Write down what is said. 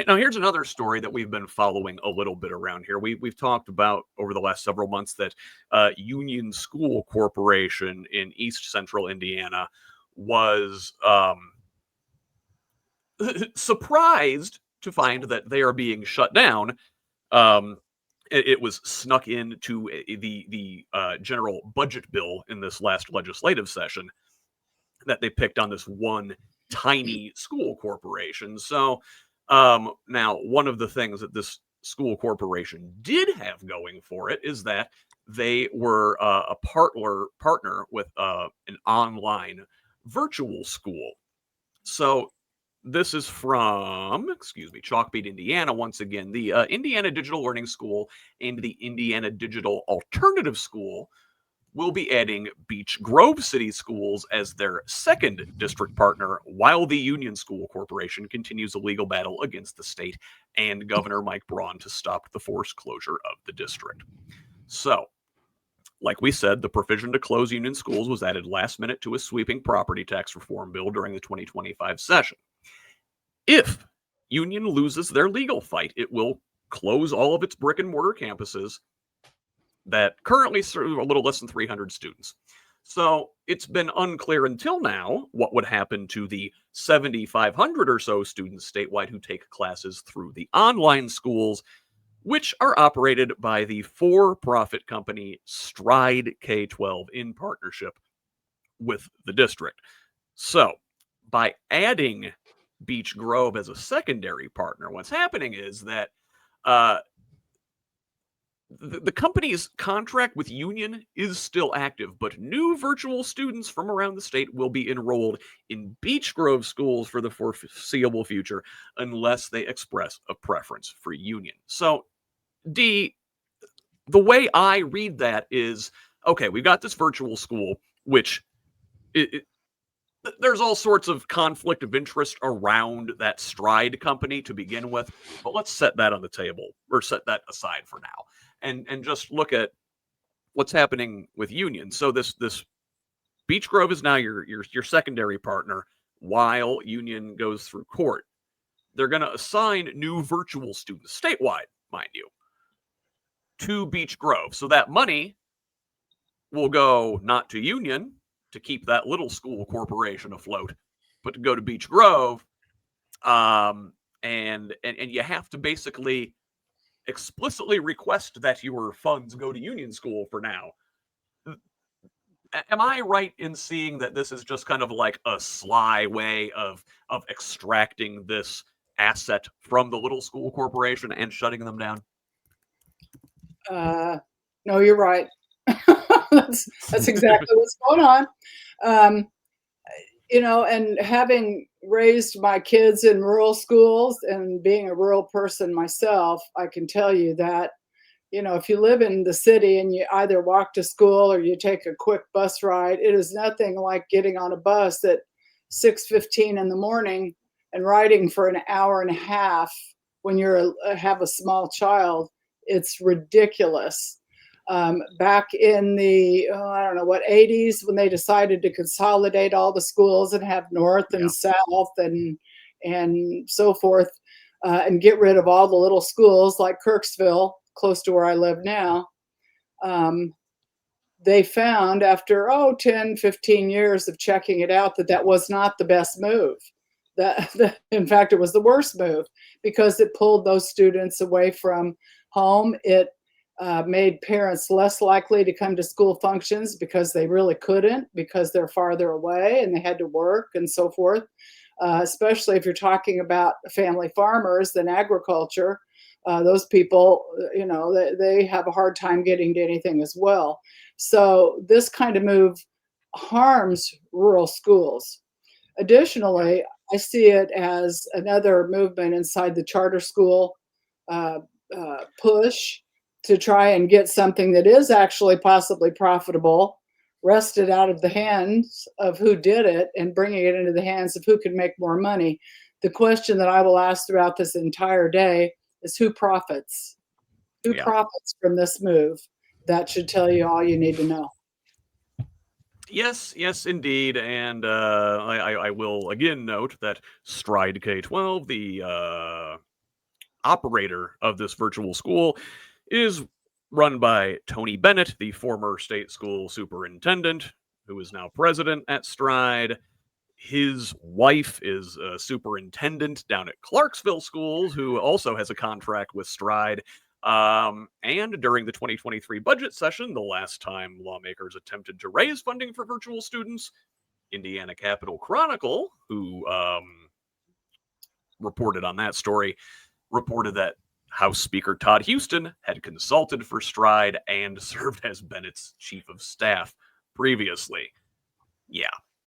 Now, here's another story that we've been following a little bit around here. We've talked about over the last several months that Union School Corporation in East Central Indiana was surprised to find that they are being shut down. Um, it was snuck into the general budget bill in this last legislative session that they picked on this one tiny school corporation. So now, one of the things that this school corporation did have going for it is that they were a partner with an online virtual school. So this is from, excuse me, Chalkbeat, Indiana. Once again, the Indiana Digital Learning School and the Indiana Digital Alternative School will be adding Beech Grove City Schools as their second district partner, while the Union School Corporation continues a legal battle against the state and Governor Mike Braun to stop the forced closure of the district. So, like we said, the provision to close Union schools was added last minute to a sweeping property tax reform bill during the 2025 session. If Union loses their legal fight, it will close all of its brick and mortar campuses that currently serve a little less than 300 students. So it's been unclear until now what would happen to the 7,500 or so students statewide who take classes through the online schools, which are operated by the for-profit company Stride K-12 in partnership with the district. So by adding Beech Grove as a secondary partner, what's happening is that the company's contract with Union is still active, but new virtual students from around the state will be enrolled in Beech Grove schools for the foreseeable future unless they express a preference for Union. So, the way I read that is, okay, we've got this virtual school, which there's all sorts of conflict of interest around that Stride company to begin with, but let's set that on the table, or set that aside for now. And just look at what's happening with Union. So this Beech Grove is now your secondary partner while Union goes through court. They're going to assign new virtual students statewide, mind you, to Beech Grove. So that money will go not to Union to keep that little school corporation afloat, but to go to Beech Grove. And you have to basically explicitly request that your funds go to Union School for now. Am I right in seeing that this is just kind of like a sly way of extracting this asset from the little school corporation and shutting them down? No, you're right. That's exactly what's going on. And having raised my kids in rural schools and being a rural person myself, I can tell you that, if you live in the city and you either walk to school or you take a quick bus ride, it is nothing like getting on a bus at 6:15 in the morning and riding for an hour and a half when you have a small child. It's ridiculous. Back in the, I don't know what, 80s, when they decided to consolidate all the schools and have north and south and so forth, and get rid of all the little schools like Kirksville, close to where I live now, they found after, 10, 15 years of checking it out that was not the best move. That in fact, it was the worst move because it pulled those students away from home. It made parents less likely to come to school functions because they really couldn't, because they're farther away and they had to work and so forth. Especially if you're talking about family farmers and agriculture, those people, they have a hard time getting to anything as well. So this kind of move harms rural schools. Additionally, I see it as another movement inside the charter school push to try and get something that is actually possibly profitable wrested out of the hands of who did it and bringing it into the hands of who can make more money. The question that I will ask throughout this entire day is who profits? Who profits from this move? That should tell you all you need to know. Yes, indeed. And I will again note that Stride K-12, the operator of this virtual school is run by Tony Bennett, the former state school superintendent, who is now president at Stride. His wife is a superintendent down at Clarksville Schools, who also has a contract with Stride. And during the 2023 budget session, the last time lawmakers attempted to raise funding for virtual students, Indiana Capital Chronicle, who reported on that story, reported that House Speaker Todd Houston had consulted for Stride and served as Bennett's chief of staff previously. Yeah,